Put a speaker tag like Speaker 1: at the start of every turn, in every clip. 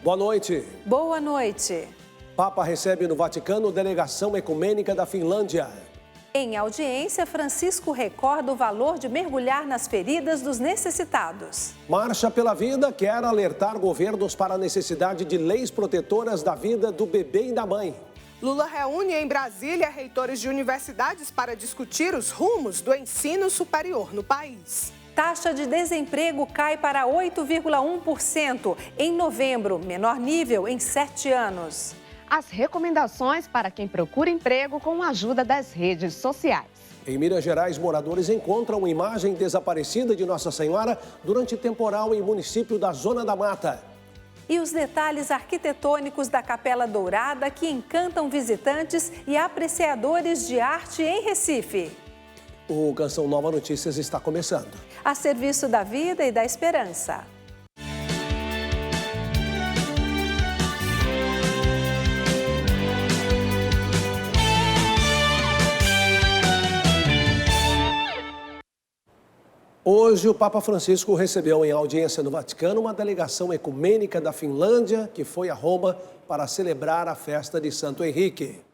Speaker 1: Boa noite.
Speaker 2: Boa noite.
Speaker 1: Papa recebe no Vaticano delegação ecumênica da Finlândia.
Speaker 2: Em audiência, Francisco recorda o valor de mergulhar nas feridas dos necessitados.
Speaker 1: Marcha pela Vida quer alertar governos para a necessidade de leis protetoras da vida do bebê e da mãe.
Speaker 3: Lula reúne em Brasília reitores de universidades para discutir os rumos do ensino superior no país.
Speaker 2: Taxa de desemprego cai para 8,1% em novembro, menor nível em 7 anos.
Speaker 4: As recomendações para quem procura emprego com a ajuda das redes sociais.
Speaker 1: Em Minas Gerais, moradores encontram imagem desaparecida de Nossa Senhora durante temporal em município da Zona da Mata.
Speaker 2: E os detalhes arquitetônicos da Capela Dourada que encantam visitantes e apreciadores de arte em Recife.
Speaker 1: O Canção Nova Notícias está começando.
Speaker 2: A serviço da vida e da esperança.
Speaker 1: Hoje, o Papa Francisco recebeu em audiência no Vaticano uma delegação ecumênica da Finlândia que foi a Roma para celebrar a festa de Santo Henrique.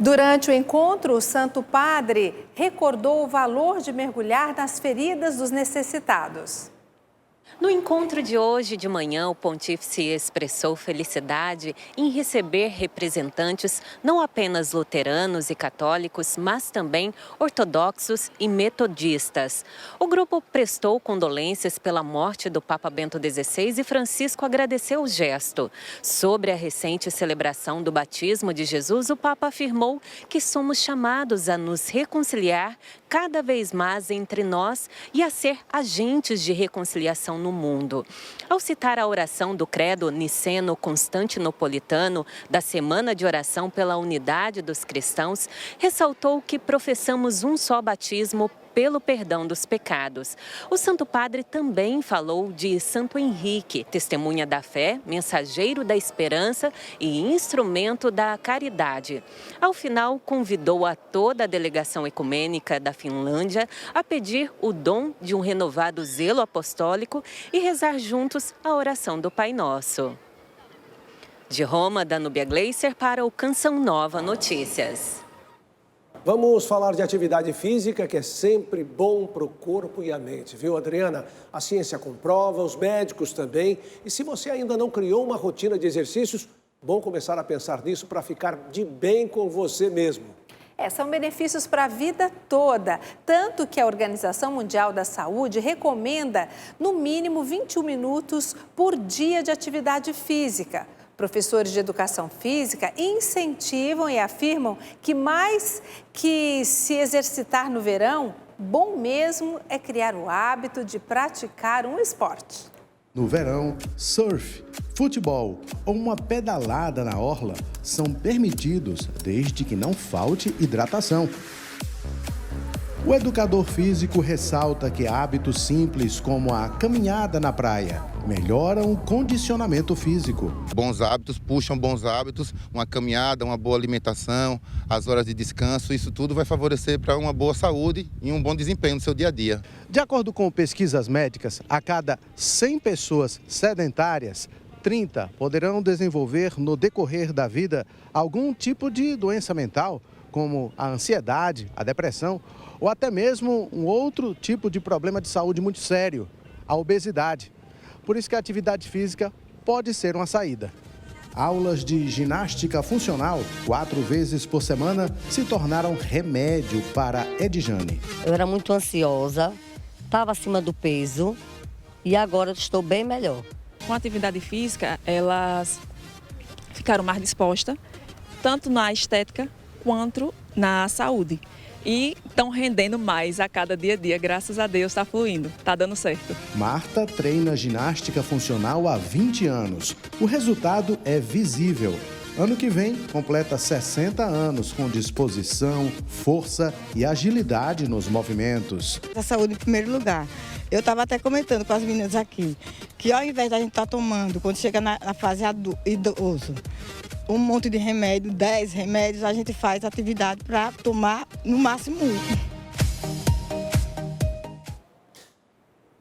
Speaker 2: Durante o encontro, o Santo Padre recordou o valor de mergulhar nas feridas dos necessitados.
Speaker 5: No encontro de hoje de manhã, o pontífice expressou felicidade em receber representantes não apenas luteranos e católicos, mas também ortodoxos e metodistas. O grupo prestou condolências pela morte do Papa Bento XVI e Francisco agradeceu o gesto. Sobre a recente celebração do batismo de Jesus, o Papa afirmou que somos chamados a nos reconciliar cada vez mais entre nós e a ser agentes de reconciliação no mundo. Ao citar a oração do credo niceno-constantinopolitano da Semana de Oração pela Unidade dos Cristãos, ressaltou que professamos um só batismo pelo perdão dos pecados. O Santo Padre também falou de Santo Henrique, testemunha da fé, mensageiro da esperança e instrumento da caridade. Ao final, convidou a toda a delegação ecumênica da Finlândia a pedir o dom de um renovado zelo apostólico e rezar juntos a oração do Pai Nosso. De Roma, Danúbia Gleiser para o Canção Nova Notícias.
Speaker 1: Vamos falar de atividade física, que é sempre bom para o corpo e a mente, viu, Adriana? A ciência comprova, os médicos também. E se você ainda não criou uma rotina de exercícios, bom começar a pensar nisso para ficar de bem com você mesmo.
Speaker 2: São benefícios para a vida toda, tanto que a Organização Mundial da Saúde recomenda no mínimo 21 minutos por dia de atividade física. Professores de educação física incentivam e afirmam que mais que se exercitar no verão, bom mesmo é criar o hábito de praticar um esporte.
Speaker 6: No verão, surf, futebol ou uma pedalada na orla são permitidos desde que não falte hidratação. O educador físico ressalta que hábitos simples como a caminhada na praia melhoram o condicionamento físico.
Speaker 7: Bons hábitos puxam bons hábitos, uma caminhada, uma boa alimentação, as horas de descanso, isso tudo vai favorecer para uma boa saúde e um bom desempenho no seu dia a dia.
Speaker 6: De acordo com pesquisas médicas, a cada 100 pessoas sedentárias, 30 poderão desenvolver no decorrer da vida algum tipo de doença mental, como a ansiedade, a depressão ou até mesmo um outro tipo de problema de saúde muito sério, a obesidade. Por isso que a atividade física pode ser uma saída. Aulas de ginástica funcional 4 vezes por semana se tornaram remédio para Edjane.
Speaker 8: Eu era muito ansiosa, estava acima do peso e agora estou bem melhor.
Speaker 9: Com a atividade física, elas ficaram mais dispostas, tanto na estética quanto na saúde. E estão rendendo mais a cada dia a dia, graças a Deus, está fluindo, está dando certo.
Speaker 6: Marta treina ginástica funcional há 20 anos. O resultado é visível. Ano que vem, completa 60 anos com disposição, força e agilidade nos movimentos.
Speaker 10: A saúde em primeiro lugar. Eu estava até comentando com as meninas aqui, que ao invés da gente estar tomando, quando chega na fase idoso, um monte de remédio, 10 remédios, a gente faz atividade para tomar no máximo 1.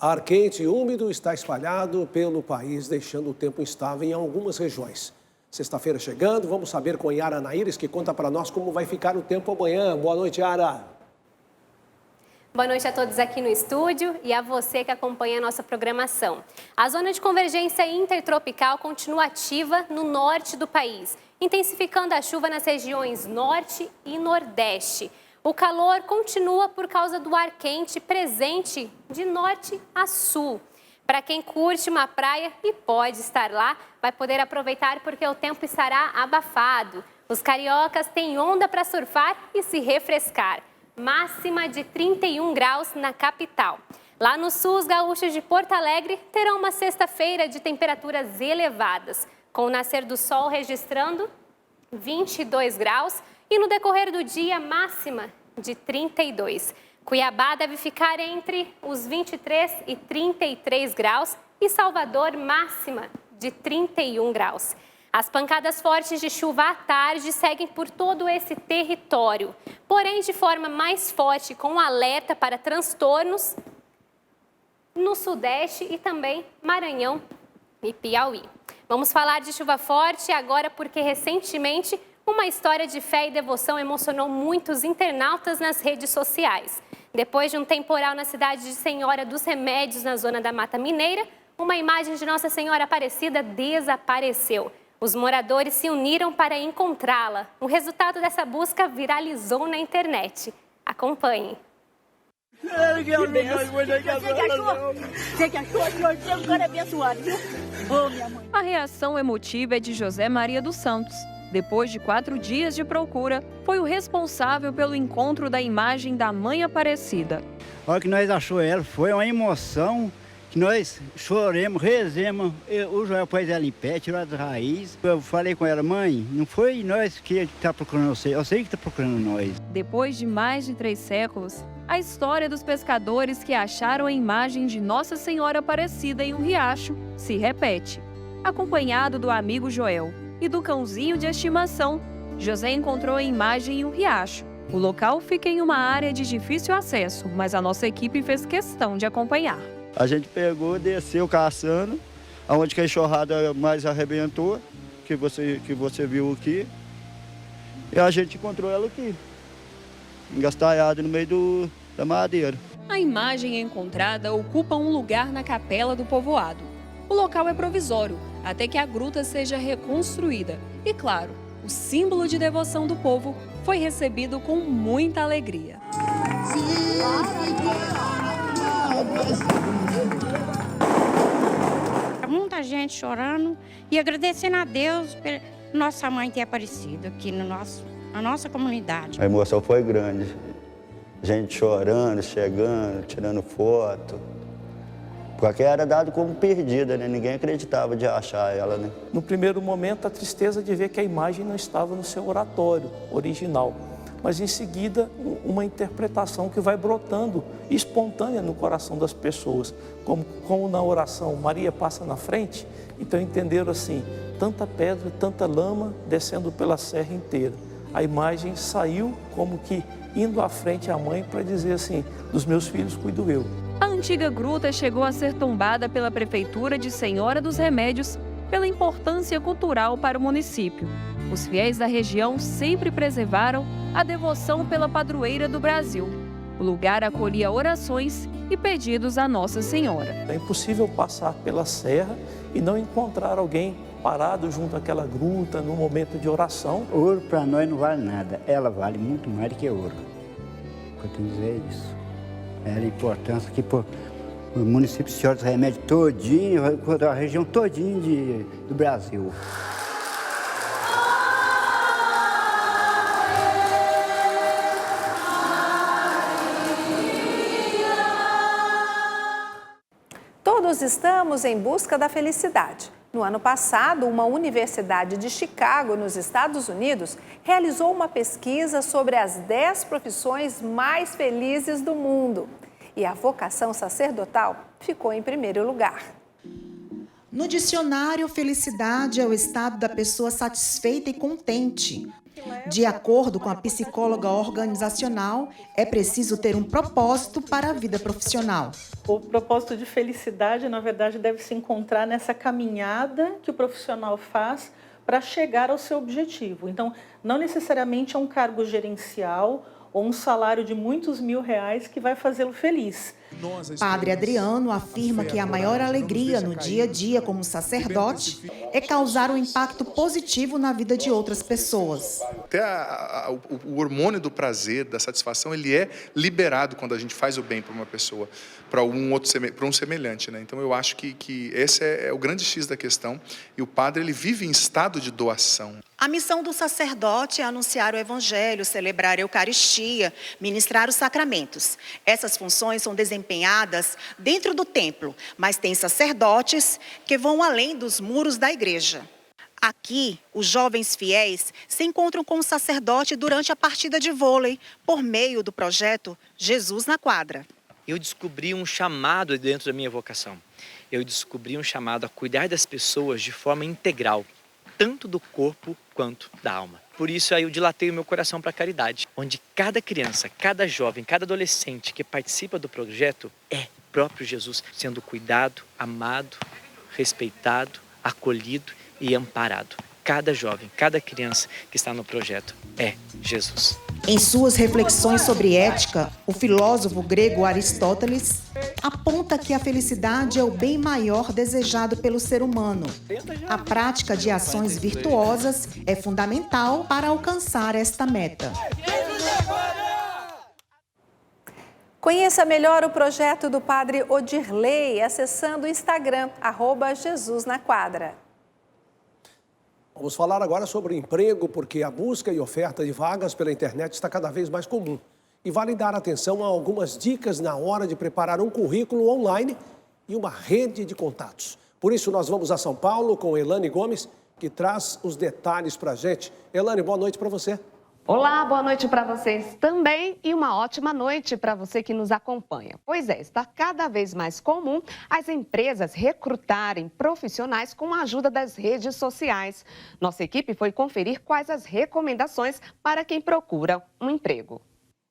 Speaker 1: Ar quente e úmido está espalhado pelo país, deixando o tempo instável em algumas regiões. Sexta-feira chegando, vamos saber com Yara Naires, que conta para nós como vai ficar o tempo amanhã. Boa noite, Yara.
Speaker 11: Boa noite a todos aqui no estúdio e a você que acompanha a nossa programação. A zona de convergência intertropical continua ativa no norte do país, intensificando a chuva nas regiões norte e nordeste. O calor continua por causa do ar quente presente de norte a sul. Para quem curte uma praia e pode estar lá, vai poder aproveitar porque o tempo estará abafado. Os cariocas têm onda para surfar e se refrescar. Máxima de 31 graus na capital. Lá no sul, os gaúchos de Porto Alegre terão uma sexta-feira de temperaturas elevadas, com o nascer do sol registrando 22 graus e no decorrer do dia máxima de 32. Cuiabá deve ficar entre os 23 e 33 graus e Salvador máxima de 31 graus. As pancadas fortes de chuva à tarde seguem por todo esse território, porém de forma mais forte, com alerta para transtornos no Sudeste e também Maranhão e Piauí. Vamos falar de chuva forte agora porque recentemente uma história de fé e devoção emocionou muitos internautas nas redes sociais. Depois de um temporal na cidade de Senhora dos Remédios, na zona da Mata Mineira, uma imagem de Nossa Senhora Aparecida desapareceu. Os moradores se uniram para encontrá-la. O resultado dessa busca viralizou na internet. Acompanhe.
Speaker 12: Você que achou? O cara é abençoado, viu? Oh, minha mãe.
Speaker 13: A reação emotiva é de José Maria dos Santos. Depois de 4 dias de procura, foi o responsável pelo encontro da imagem da Mãe Aparecida.
Speaker 14: A hora que nós achamos ela, foi uma emoção que nós choremos, rezemos. O Joel pôs ela em pé, tirou as raízes. Eu falei com ela, mãe, não foi nós que está procurando você, eu sei que está procurando nós.
Speaker 13: Depois de mais de 3 séculos, a história dos pescadores que acharam a imagem de Nossa Senhora Aparecida em um riacho se repete. Acompanhado do amigo Joel e do cãozinho de estimação, José encontrou a imagem em um riacho. O local fica em uma área de difícil acesso, mas a nossa equipe fez questão de acompanhar.
Speaker 14: A gente pegou, desceu caçando, aonde que a enxurrada mais arrebentou, que você viu aqui, e a gente encontrou ela aqui, engastalhada no meio da madeira.
Speaker 13: A imagem encontrada ocupa um lugar na capela do povoado. O local é provisório, até que a gruta seja reconstruída. E claro, o símbolo de devoção do povo foi recebido com muita alegria.
Speaker 15: Muita gente chorando e agradecendo a Deus por nossa mãe ter aparecido aqui na nossa comunidade.
Speaker 14: A emoção foi grande. Gente chorando, chegando, tirando foto. Porque era dado como perdida, né? Ninguém acreditava de achar ela, né?
Speaker 16: No primeiro momento, a tristeza de ver que a imagem não estava no seu oratório original. Mas em seguida, uma interpretação que vai brotando espontânea no coração das pessoas. Como na oração Maria passa na frente, então entenderam assim, tanta pedra, tanta lama descendo pela serra inteira. A imagem saiu como que indo à frente à mãe para dizer assim, dos meus filhos cuido eu.
Speaker 13: A antiga gruta chegou a ser tombada pela Prefeitura de Senhora dos Remédios pela importância cultural para o município. Os fiéis da região sempre preservaram a devoção pela padroeira do Brasil. O lugar acolhia orações e pedidos à Nossa Senhora.
Speaker 16: É impossível passar pela serra e não encontrar alguém parado junto àquela gruta no momento de oração.
Speaker 14: Ouro para nós não vale nada, ela vale muito mais do que ouro. O que eu tenho a dizer é isso. Era a importância que o município de Senhora dos Remédios todinho, a região todinha do Brasil.
Speaker 2: Todos estamos em busca da felicidade. No ano passado, uma universidade de Chicago, nos Estados Unidos, realizou uma pesquisa sobre as 10 profissões mais felizes do mundo. E a vocação sacerdotal ficou em primeiro lugar.
Speaker 17: No dicionário, felicidade é o estado da pessoa satisfeita e contente. De acordo com a psicóloga organizacional, é preciso ter um propósito para a vida profissional.
Speaker 18: O propósito de felicidade, na verdade, deve se encontrar nessa caminhada que o profissional faz para chegar ao seu objetivo. Então, não necessariamente é um cargo gerencial ou um salário de muitos mil reais que vai fazê-lo feliz.
Speaker 17: Padre Adriano afirma que a maior alegria no dia a dia como sacerdote é causar um impacto positivo na vida de outras pessoas.
Speaker 19: Até o hormônio do prazer, da satisfação, ele é liberado quando a gente faz o bem para uma pessoa, para um semelhante, né? Então eu acho que esse é o grande X da questão, e o padre ele vive em estado de doação.
Speaker 17: A missão do sacerdote é anunciar o evangelho, celebrar a Eucaristia, ministrar os sacramentos. Essas funções são desempenhadas dentro do templo, mas tem sacerdotes que vão além dos muros da igreja. Aqui, os jovens fiéis se encontram com o sacerdote durante a partida de vôlei, por meio do projeto Jesus na Quadra.
Speaker 20: Eu descobri um chamado dentro da minha vocação. Eu descobri um chamado a cuidar das pessoas de forma integral, tanto do corpo quanto da alma. Por isso aí eu dilatei o meu coração para a caridade, onde cada criança, cada jovem, cada adolescente que participa do projeto é o próprio Jesus sendo cuidado, amado, respeitado, acolhido e amparado. Cada jovem, cada criança que está no projeto é Jesus.
Speaker 17: Em suas reflexões sobre ética, o filósofo grego Aristóteles aponta que a felicidade é o bem maior desejado pelo ser humano. A prática de ações virtuosas é fundamental para alcançar esta meta.
Speaker 2: Conheça melhor o projeto do Padre Odirley acessando o Instagram, @JesusNaQuadra.
Speaker 1: Vamos falar agora sobre emprego, porque a busca e oferta de vagas pela internet está cada vez mais comum. E vale dar atenção a algumas dicas na hora de preparar um currículo online e uma rede de contatos. Por isso, nós vamos a São Paulo com Elane Gomes, que traz os detalhes para a gente. Elane, boa noite para você.
Speaker 4: Olá, boa noite para vocês também e uma ótima noite para você que nos acompanha. Pois é, está cada vez mais comum as empresas recrutarem profissionais com a ajuda das redes sociais. Nossa equipe foi conferir quais as recomendações para quem procura um emprego.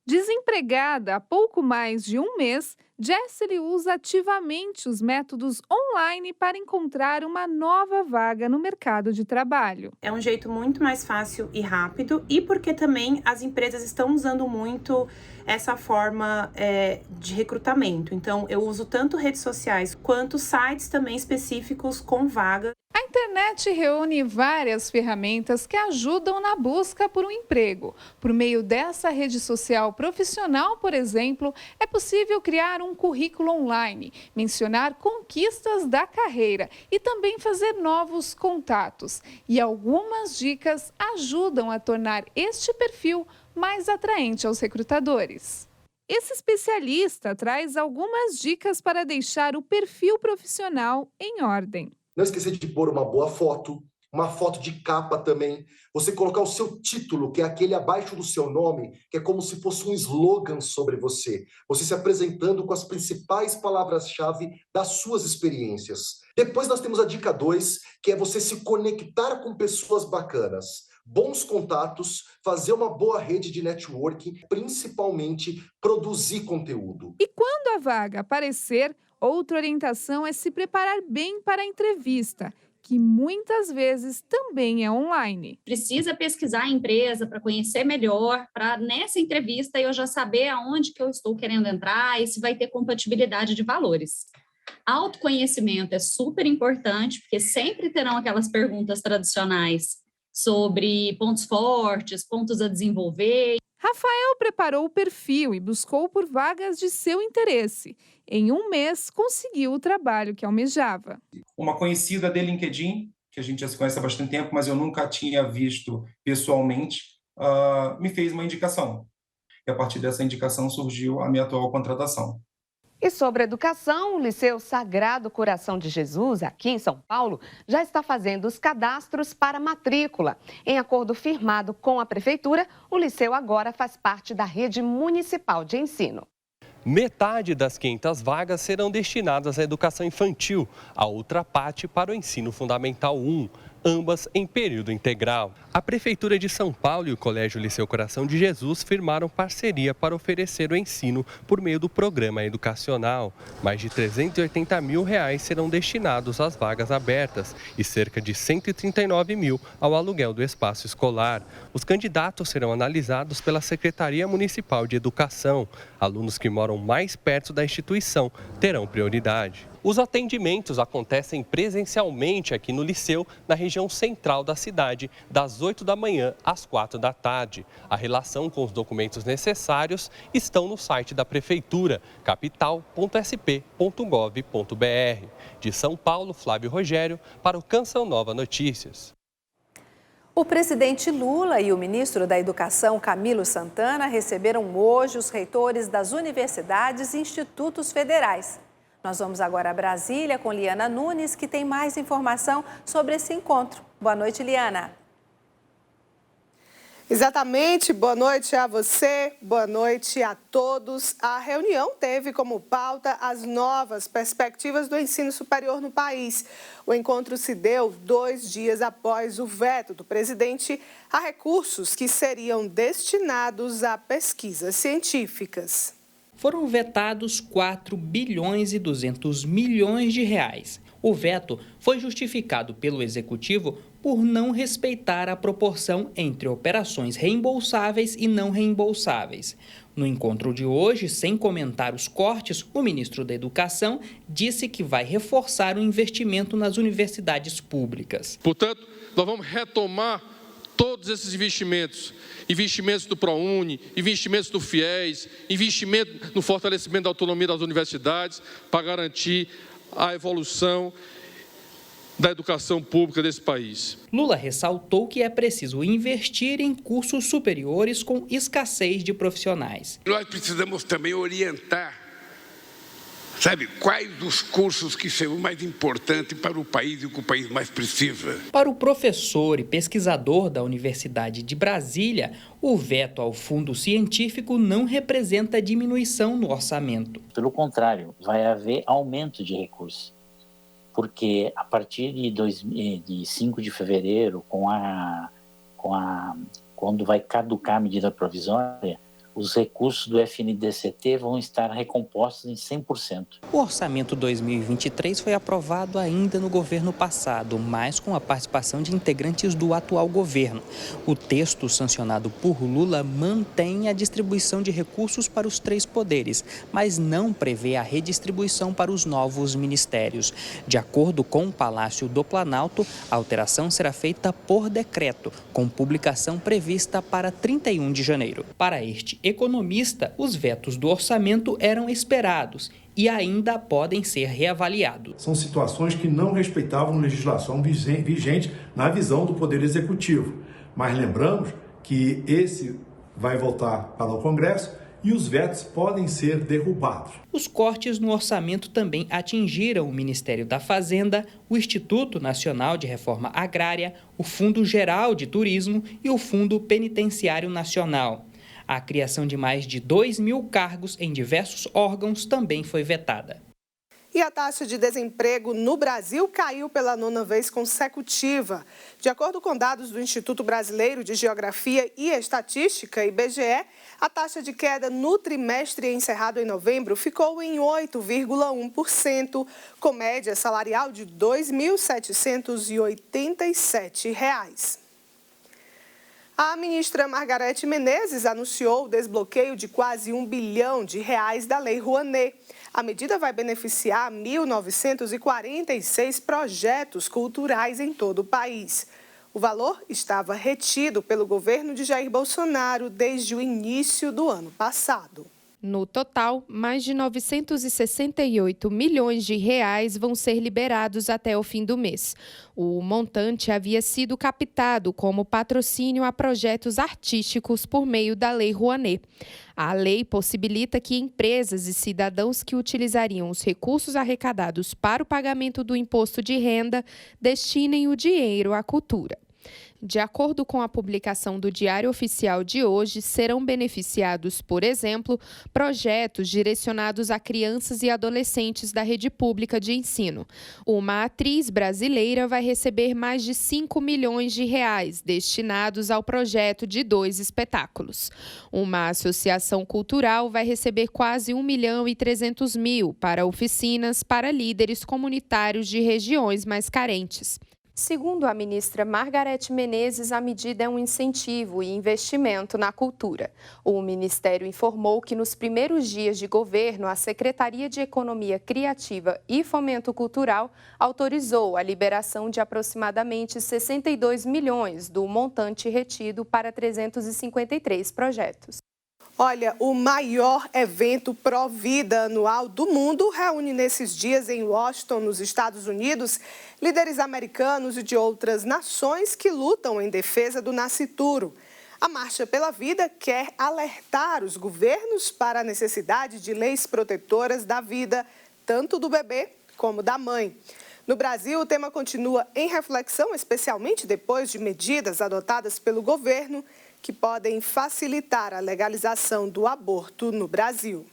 Speaker 21: Desempregada há pouco mais de um mês, Jessie usa ativamente os métodos online para encontrar uma nova vaga no mercado de trabalho.
Speaker 22: É um jeito muito mais fácil e rápido, e porque também as empresas estão usando muito essa forma de recrutamento. Então, eu uso tanto redes sociais quanto sites também específicos com vaga.
Speaker 21: A internet reúne várias ferramentas que ajudam na busca por um emprego. Por meio dessa rede social profissional, por exemplo, é possível criar um currículo online, mencionar conquistas da carreira e também fazer novos contatos. E algumas dicas ajudam a tornar este perfil mais atraente aos recrutadores. Esse especialista traz algumas dicas para deixar o perfil profissional em ordem.
Speaker 23: Não esquecer de pôr uma boa foto, uma foto de capa também. Você colocar o seu título, que é aquele abaixo do seu nome, que é como se fosse um slogan sobre você. Você se apresentando com as principais palavras-chave das suas experiências. Depois nós temos a dica 2, que é você se conectar com pessoas bacanas. Bons contatos, fazer uma boa rede de networking, principalmente produzir conteúdo.
Speaker 21: E quando a vaga aparecer, outra orientação é se preparar bem para a entrevista, que muitas vezes também é online.
Speaker 24: Precisa pesquisar a empresa para conhecer melhor, para nessa entrevista eu já saber aonde que eu estou querendo entrar e se vai ter compatibilidade de valores. Autoconhecimento é super importante, porque sempre terão aquelas perguntas tradicionais sobre pontos fortes, pontos a desenvolver.
Speaker 21: Rafael preparou o perfil e buscou por vagas de seu interesse. Em um mês, conseguiu o trabalho que almejava.
Speaker 25: Uma conhecida de LinkedIn, que a gente já se conhece há bastante tempo, mas eu nunca tinha visto pessoalmente, me fez uma indicação. E a partir dessa indicação surgiu a minha atual contratação.
Speaker 4: E sobre educação, o Liceu Sagrado Coração de Jesus, aqui em São Paulo, já está fazendo os cadastros para matrícula. Em acordo firmado com a Prefeitura, o Liceu agora faz parte da rede municipal de ensino.
Speaker 26: Metade das 500 vagas serão destinadas à educação infantil, a outra parte para o ensino fundamental 1. ambas em período integral. A Prefeitura de São Paulo e o Colégio Liceu Coração de Jesus firmaram parceria para oferecer o ensino por meio do programa educacional. Mais de R$380 mil serão destinados às vagas abertas e cerca de R$139 mil ao aluguel do espaço escolar. Os candidatos serão analisados pela Secretaria Municipal de Educação. Alunos que moram mais perto da instituição terão prioridade. Os atendimentos acontecem presencialmente aqui no Liceu, na região central da cidade, das 8 da manhã às 4 da tarde. A relação com os documentos necessários estão no site da Prefeitura, capital.sp.gov.br. De São Paulo, Flávio Rogério, para o Canção Nova Notícias.
Speaker 2: O presidente Lula e o ministro da Educação, Camilo Santana, receberam hoje os reitores das universidades e institutos federais. Nós vamos agora a Brasília com Liana Nunes, que tem mais informação sobre esse encontro. Boa noite, Liana.
Speaker 3: Exatamente, boa noite a você, boa noite a todos. A reunião teve como pauta as novas perspectivas do ensino superior no país. O encontro se deu 2 dias após o veto do presidente a recursos que seriam destinados a pesquisas científicas.
Speaker 5: Foram vetados 4 bilhões e 200 milhões de reais. O veto foi justificado pelo Executivo por não respeitar a proporção entre operações reembolsáveis e não reembolsáveis. No encontro de hoje, sem comentar os cortes, o ministro da Educação disse que vai reforçar o investimento nas universidades públicas.
Speaker 6: Portanto, nós vamos retomar todos esses investimentos do ProUni, investimentos do FIES, investimento no fortalecimento da autonomia das universidades para garantir a evolução da educação pública desse país.
Speaker 5: Lula ressaltou que é preciso investir em cursos superiores com escassez de profissionais.
Speaker 7: Nós precisamos também orientar, quais os cursos que são mais importantes para o país e o que o país mais precisa.
Speaker 5: Para o professor e pesquisador da Universidade de Brasília, o veto ao fundo científico não representa diminuição no orçamento.
Speaker 8: Pelo contrário, vai haver aumento de recursos. Porque a partir de 5 de fevereiro, quando vai caducar a medida provisória, os recursos do FNDCT vão estar recompostos em 100%.
Speaker 5: O orçamento 2023 foi aprovado ainda no governo passado, mas com a participação de integrantes do atual governo. O texto sancionado por Lula mantém a distribuição de recursos para os 3 poderes, mas não prevê a redistribuição para os novos ministérios. De acordo com o Palácio do Planalto, a alteração será feita por decreto, com publicação prevista para 31 de janeiro. Para este economista, os vetos do orçamento eram esperados e ainda podem ser reavaliados.
Speaker 9: São situações que não respeitavam legislação vigente na visão do Poder Executivo. Mas lembramos que esse vai voltar para o Congresso e os vetos podem ser derrubados.
Speaker 5: Os cortes no orçamento também atingiram o Ministério da Fazenda, o Instituto Nacional de Reforma Agrária, o Fundo Geral de Turismo e o Fundo Penitenciário Nacional. A criação de mais de 2.000 cargos em diversos órgãos também foi vetada.
Speaker 3: E a taxa de desemprego no Brasil caiu pela 9ª vez consecutiva. De acordo com dados do Instituto Brasileiro de Geografia e Estatística, IBGE, a taxa de queda no trimestre encerrado em novembro ficou em 8,1%, com média salarial de R$ 2.787. A ministra Margarete Menezes anunciou o desbloqueio de quase R$ 1 bilhão da Lei Rouanet. A medida vai beneficiar 1.946 projetos culturais em todo o país. O valor estava retido pelo governo de Jair Bolsonaro desde o início do ano passado.
Speaker 27: No total, mais de 968 milhões de reais vão ser liberados até o fim do mês. O montante havia sido captado como patrocínio a projetos artísticos por meio da Lei Rouanet. A lei possibilita que empresas e cidadãos que utilizariam os recursos arrecadados para o pagamento do imposto de renda destinem o dinheiro à cultura. De acordo com a publicação do Diário Oficial de hoje, serão beneficiados, por exemplo, projetos direcionados a crianças e adolescentes da rede pública de ensino. Uma atriz brasileira vai receber mais de 5 milhões de reais destinados ao projeto de 2 espetáculos. Uma associação cultural vai receber quase 1.300.000 para oficinas para líderes comunitários de regiões mais carentes. Segundo a ministra Margarete Menezes, a medida é um incentivo e investimento na cultura. O Ministério informou que nos primeiros dias de governo, a Secretaria de Economia Criativa e Fomento Cultural autorizou a liberação de aproximadamente 62 milhões do montante retido para 353 projetos.
Speaker 3: Olha, o maior evento pró-vida anual do mundo reúne nesses dias em Washington, nos Estados Unidos, líderes americanos e de outras nações que lutam em defesa do nascituro. A Marcha pela Vida quer alertar os governos para a necessidade de leis protetoras da vida, tanto do bebê como da mãe. No Brasil, o tema continua em reflexão, especialmente depois de medidas adotadas pelo governo que podem facilitar a legalização do aborto no Brasil.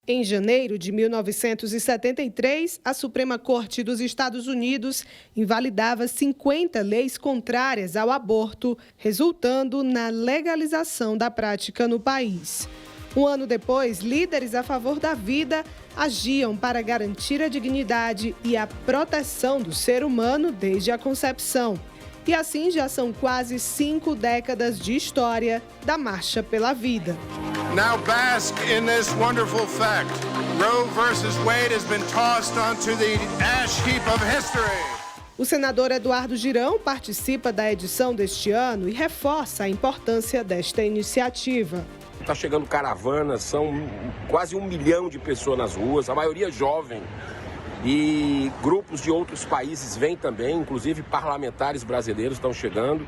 Speaker 3: Em janeiro de 1973, a Suprema Corte dos Estados Unidos invalidava 50 leis contrárias ao aborto, resultando na legalização da prática no país. Um ano depois, líderes a favor da vida agiam para garantir a dignidade e a proteção do ser humano desde a concepção. E assim já são quase 5 décadas de história da Marcha pela Vida.
Speaker 10: Now bask in this wonderful fact. Roe versus Wade has been tossed onto the ash heap of history.
Speaker 3: O senador Eduardo Girão participa da edição deste ano e reforça a importância desta iniciativa.
Speaker 11: Está chegando caravanas, são quase 1 milhão de pessoas nas ruas, a maioria jovem. E grupos de outros países vêm também, inclusive parlamentares brasileiros estão chegando.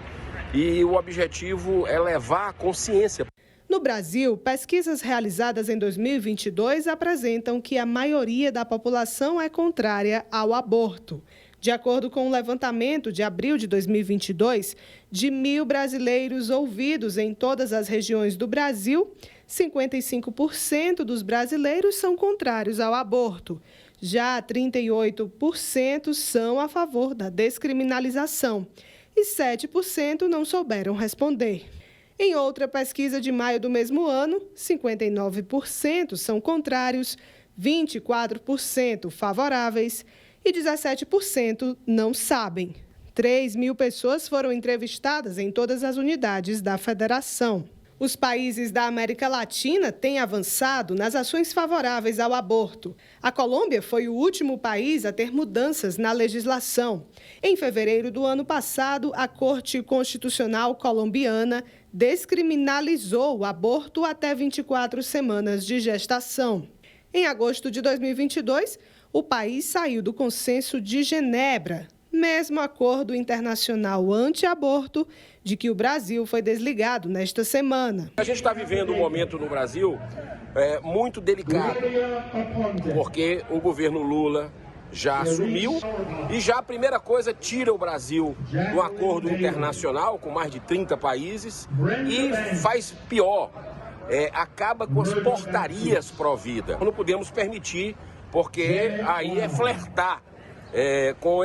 Speaker 11: E o objetivo é levar a consciência.
Speaker 3: No Brasil, pesquisas realizadas em 2022 apresentam que a maioria da população é contrária ao aborto. De acordo com um levantamento de abril de 2022, de 1.000 brasileiros ouvidos em todas as regiões do Brasil, 55% dos brasileiros são contrários ao aborto. Já 38% são a favor da descriminalização e 7% não souberam responder. Em outra pesquisa de maio do mesmo ano, 59% são contrários, 24% favoráveis e 17% não sabem. 3.000 pessoas foram entrevistadas em todas as unidades da federação. Os países da América Latina têm avançado nas ações favoráveis ao aborto. A Colômbia foi o último país a ter mudanças na legislação. Em fevereiro do ano passado, a Corte Constitucional colombiana descriminalizou o aborto até 24 semanas de gestação. Em agosto de 2022, o país saiu do Consenso de Genebra, mesmo acordo internacional anti-aborto, de que o Brasil foi desligado nesta semana.
Speaker 11: A gente está vivendo um momento no Brasil muito delicado, porque o governo Lula já assumiu e já a primeira coisa tira o Brasil do acordo internacional com mais de 30 países e faz pior, acaba com as portarias pró-vida. Não podemos permitir, porque aí é flertar com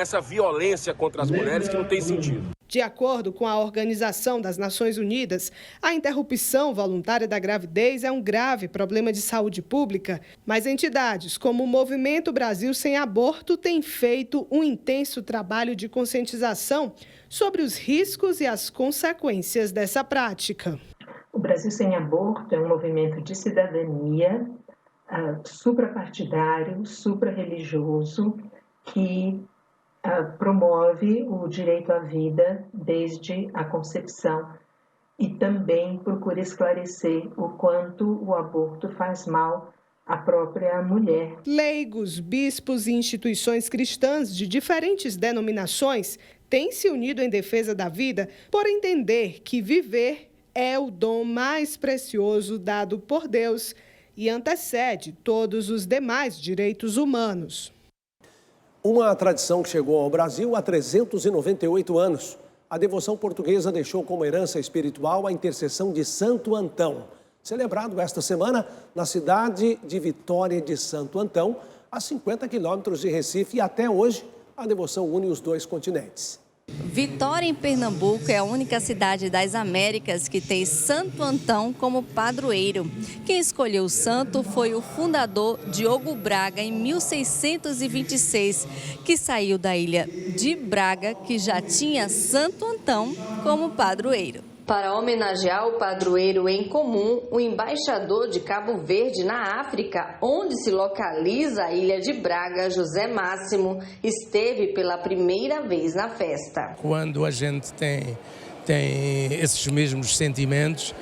Speaker 11: essa violência contra as mulheres que não tem sentido.
Speaker 3: De acordo com a Organização das Nações Unidas, a interrupção voluntária da gravidez é um grave problema de saúde pública, mas entidades como o Movimento Brasil Sem Aborto têm feito um intenso trabalho de conscientização sobre os riscos e as consequências dessa prática.
Speaker 12: O Brasil Sem Aborto é um movimento de cidadania suprapartidário, suprarreligioso, que promove o direito à vida desde a concepção e também procura esclarecer o quanto o aborto faz mal à própria mulher.
Speaker 3: Leigos, bispos e instituições cristãs de diferentes denominações têm se unido em defesa da vida por entender que viver é o dom mais precioso dado por Deus e antecede todos os demais direitos humanos.
Speaker 1: Uma tradição que chegou ao Brasil há 398 anos. A devoção portuguesa deixou como herança espiritual a intercessão de Santo Antão, celebrado esta semana na cidade de Vitória de Santo Antão, a 50 quilômetros de Recife, e até hoje a devoção une os dois continentes.
Speaker 13: Vitória, em Pernambuco, é a única cidade das Américas que tem Santo Antão como padroeiro. Quem escolheu o santo foi o fundador Diogo Braga, em 1626, que saiu da ilha de Braga, que já tinha Santo Antão como padroeiro. Para homenagear o padroeiro em comum, o embaixador de Cabo Verde, na África, onde se localiza a ilha de Braga, José Máximo, esteve pela primeira vez na festa.
Speaker 14: Quando a gente tem esses mesmos sentimentos,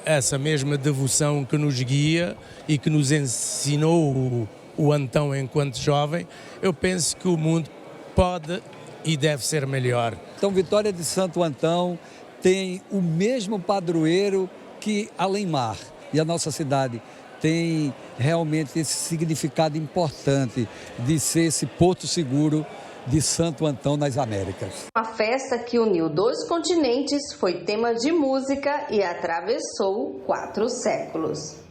Speaker 14: essa mesma devoção que nos guia e que nos ensinou o Antão enquanto jovem, eu penso que o mundo pode e deve ser melhor.
Speaker 15: Então, Vitória de Santo Antão tem o mesmo padroeiro que Além-Mar. E a nossa cidade tem realmente esse significado importante de ser esse porto seguro de Santo Antão nas Américas.
Speaker 13: A festa que uniu dois continentes foi tema de música e atravessou 4 séculos.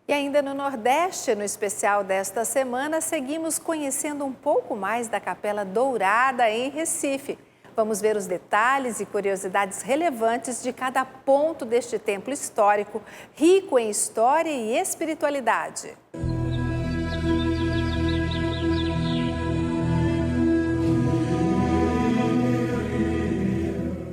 Speaker 13: E ainda no Nordeste, no especial desta semana, seguimos conhecendo um pouco mais da Capela Dourada em Recife. Vamos ver os detalhes e curiosidades relevantes de cada ponto deste templo histórico, rico em história e espiritualidade.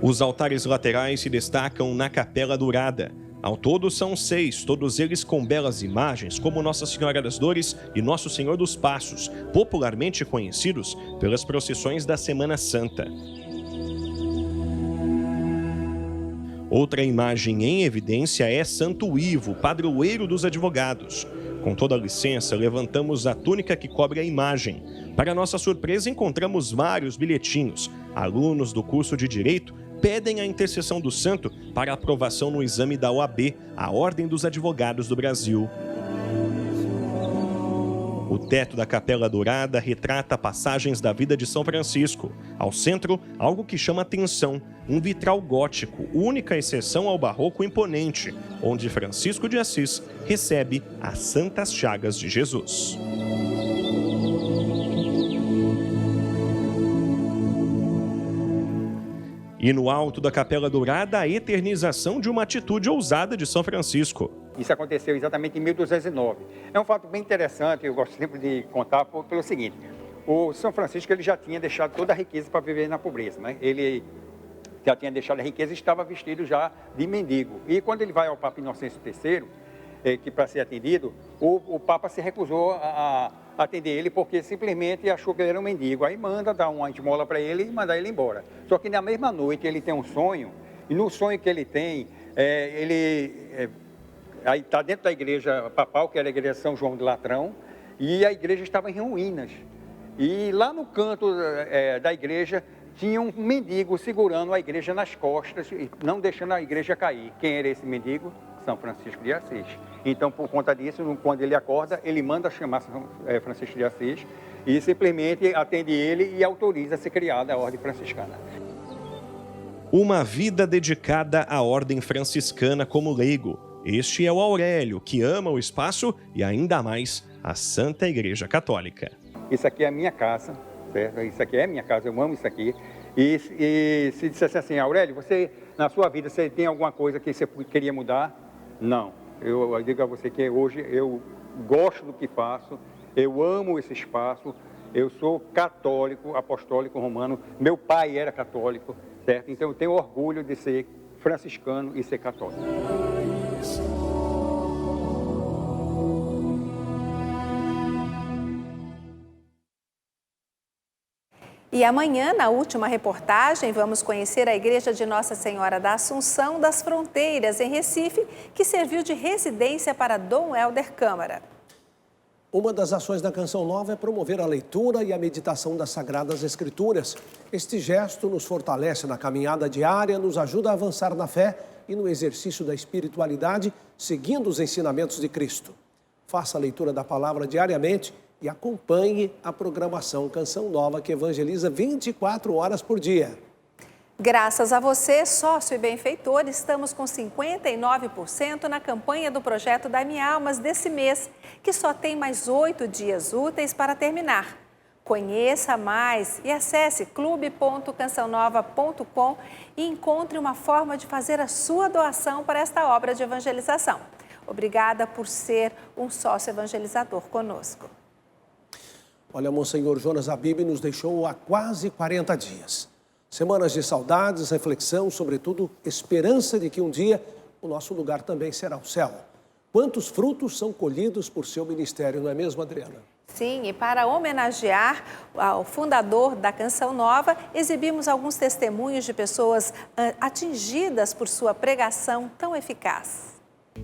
Speaker 16: Os altares laterais se destacam na Capela Dourada. Ao todo são 6, todos eles com belas imagens, como Nossa Senhora das Dores e Nosso Senhor dos Passos, popularmente conhecidos pelas procissões da Semana Santa. Outra imagem em evidência é Santo Ivo, padroeiro dos advogados. Com toda a licença, levantamos a túnica que cobre a imagem. Para nossa surpresa, encontramos vários bilhetinhos. Alunos do curso de Direito pedem a intercessão do santo para aprovação no exame da OAB, a Ordem dos Advogados do Brasil. O teto da Capela Dourada retrata passagens da vida de São Francisco. Ao centro, algo que chama atenção, um vitral gótico, única exceção ao barroco imponente, onde Francisco de Assis recebe as Santas Chagas de Jesus. E no alto da Capela Dourada, a eternização de uma atitude ousada de São Francisco.
Speaker 18: Isso aconteceu exatamente em 1209. É um fato bem interessante, eu gosto sempre de contar pelo seguinte. O São Francisco ele já tinha deixado toda a riqueza para viver na pobreza, né? Ele já tinha deixado a riqueza e estava vestido já de mendigo. E quando ele vai ao Papa Inocêncio III, que para ser atendido, o Papa se recusou a atender ele porque simplesmente achou que ele era um mendigo. Aí manda dar uma esmola para ele e mandar ele embora. Só que na mesma noite ele tem um sonho, e no sonho que ele tem, aí está dentro da igreja papal, que era a igreja São João de Latrão, e a igreja estava em ruínas. E lá no canto da igreja tinha um mendigo segurando a igreja nas costas, não deixando a igreja cair. Quem era esse mendigo? São Francisco de Assis. Então, por conta disso, quando ele acorda, ele manda chamar São Francisco de Assis e simplesmente atende ele e autoriza a ser criada a Ordem Franciscana.
Speaker 16: Uma vida dedicada à Ordem Franciscana como leigo. Este é o Aurélio, que ama o espaço e ainda mais a Santa Igreja Católica.
Speaker 18: Isso aqui é a minha casa, certo? Isso aqui é a minha casa, eu amo isso aqui. E se dissesse assim, Aurélio, você, na sua vida, você tem alguma coisa que você queria mudar? Não. Eu digo a você que hoje eu gosto do que faço, eu amo esse espaço, eu sou católico, apostólico romano, meu pai era católico, certo? Então eu tenho orgulho de ser franciscano e ser católico.
Speaker 2: E amanhã, na última reportagem, vamos conhecer a Igreja de Nossa Senhora da Assunção das Fronteiras, em Recife, que serviu de residência para Dom Helder Câmara.
Speaker 1: Uma das ações da Canção Nova é promover a leitura e a meditação das Sagradas Escrituras. Este gesto nos fortalece na caminhada diária, nos ajuda a avançar na fé e no exercício da espiritualidade, seguindo os ensinamentos de Cristo. Faça a leitura da palavra diariamente e acompanhe a programação Canção Nova, que evangeliza 24 horas por dia.
Speaker 2: Graças a você, sócio e benfeitor, estamos com 59% na campanha do projeto Dai-me Almas desse mês, que só tem mais 8 dias úteis para terminar. Conheça mais e acesse clube.cançãonova.com e encontre uma forma de fazer a sua doação para esta obra de evangelização. Obrigada por ser um sócio evangelizador conosco.
Speaker 1: Olha, Monsenhor Jonas Habib nos deixou há quase 40 dias. Semanas de saudades, reflexão, sobretudo esperança de que um dia o nosso lugar também será o céu. Quantos frutos são colhidos por seu ministério, não é mesmo, Adriana?
Speaker 2: Sim, e para homenagear o fundador da Canção Nova, exibimos alguns testemunhos de pessoas atingidas por sua pregação tão eficaz.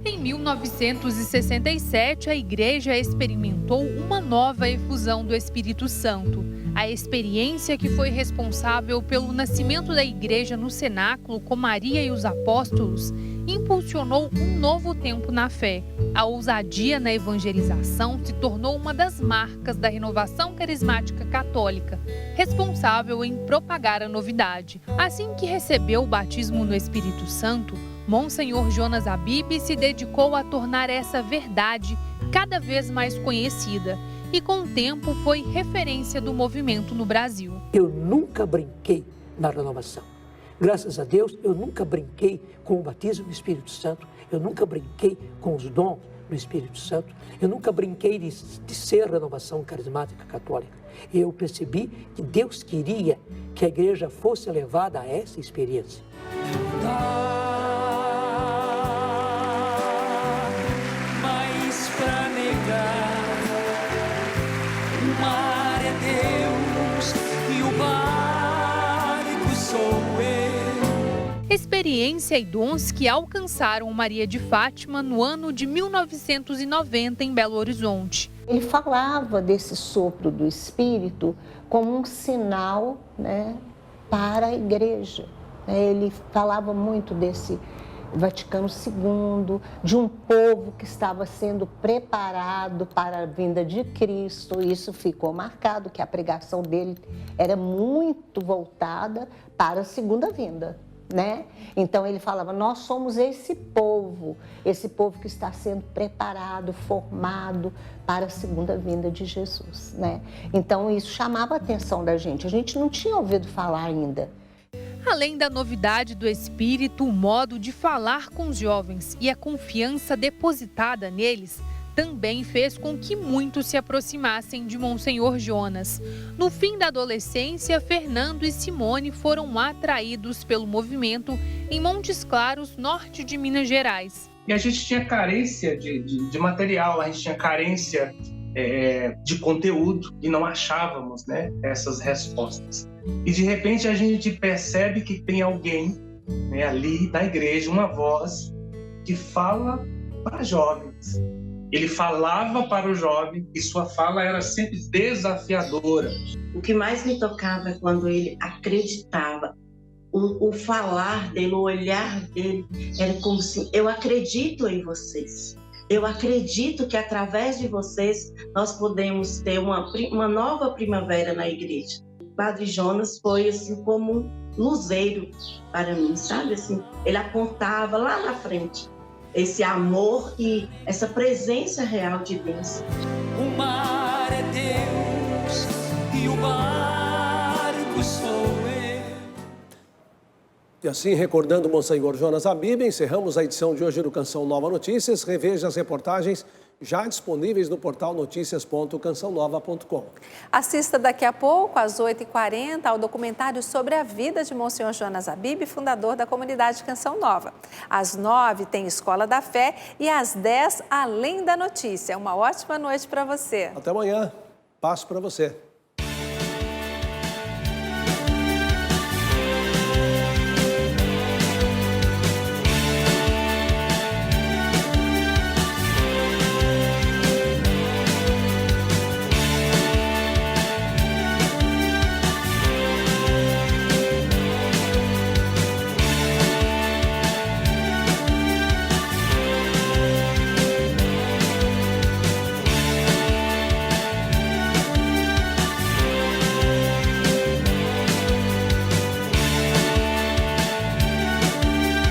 Speaker 17: Em 1967, a igreja experimentou uma nova efusão do Espírito Santo. A experiência que foi responsável pelo nascimento da igreja no cenáculo com Maria e os apóstolos impulsionou um novo tempo na fé. A ousadia na evangelização se tornou uma das marcas da renovação carismática católica, responsável em propagar a novidade. Assim que recebeu o batismo no Espírito Santo, Monsenhor Jonas Habib se dedicou a tornar essa verdade cada vez mais conhecida e, com o tempo, foi referência do movimento no Brasil.
Speaker 19: Eu nunca brinquei na renovação. Graças a Deus, eu nunca brinquei com o batismo do Espírito Santo, eu nunca brinquei com os dons do Espírito Santo, eu nunca brinquei de ser renovação carismática católica. Eu percebi que Deus queria que a igreja fosse levada a essa experiência.
Speaker 20: Mas pra negar, o mar é Deus e o barco sou eu.
Speaker 17: Experiência e dons que alcançaram Maria de Fátima no ano de 1990 em Belo Horizonte.
Speaker 21: Ele falava desse sopro do Espírito como um sinal, para a igreja. Ele falava muito desse Vaticano II, de um povo que estava sendo preparado para a vinda de Cristo. Isso ficou marcado, que a pregação dele era muito voltada para a segunda vinda. Então ele falava, nós somos esse povo que está sendo preparado, formado para a segunda vinda de Jesus, Então isso chamava a atenção da gente, a gente não tinha ouvido falar ainda.
Speaker 17: Além da novidade do Espírito, o modo de falar com os jovens e a confiança depositada neles também fez com que muitos se aproximassem de Monsenhor Jonas. No fim da adolescência, Fernando e Simone foram atraídos pelo movimento em Montes Claros, norte de Minas Gerais.
Speaker 22: E a gente tinha carência de material, a gente tinha carência de conteúdo e não achávamos essas respostas. E de repente a gente percebe que tem alguém ali da igreja, uma voz que fala para jovens. Ele falava para o jovem e sua fala era sempre desafiadora.
Speaker 23: O que mais me tocava é quando ele acreditava. O falar dele, o olhar dele, era como se, eu acredito em vocês. Eu acredito que através de vocês nós podemos ter uma nova primavera na igreja. O Padre Jonas foi assim como um luzeiro para mim, sabe? Assim, ele apontava lá na frente esse amor e essa presença real de Deus.
Speaker 20: O mar é Deus e o barco sou eu.
Speaker 1: E assim, recordando o Monsenhor Jonas Habib, encerramos a edição de hoje do Canção Nova Notícias. Reveja as reportagens já disponíveis no portal noticias.cançãonova.com.
Speaker 2: Assista daqui a pouco, às 8h40, ao documentário sobre a vida de Monsenhor Jonas Habib, fundador da comunidade Canção Nova. Às 9h tem Escola da Fé e às 10h, Além da Notícia. Uma ótima noite para você.
Speaker 1: Até amanhã. Passo para você.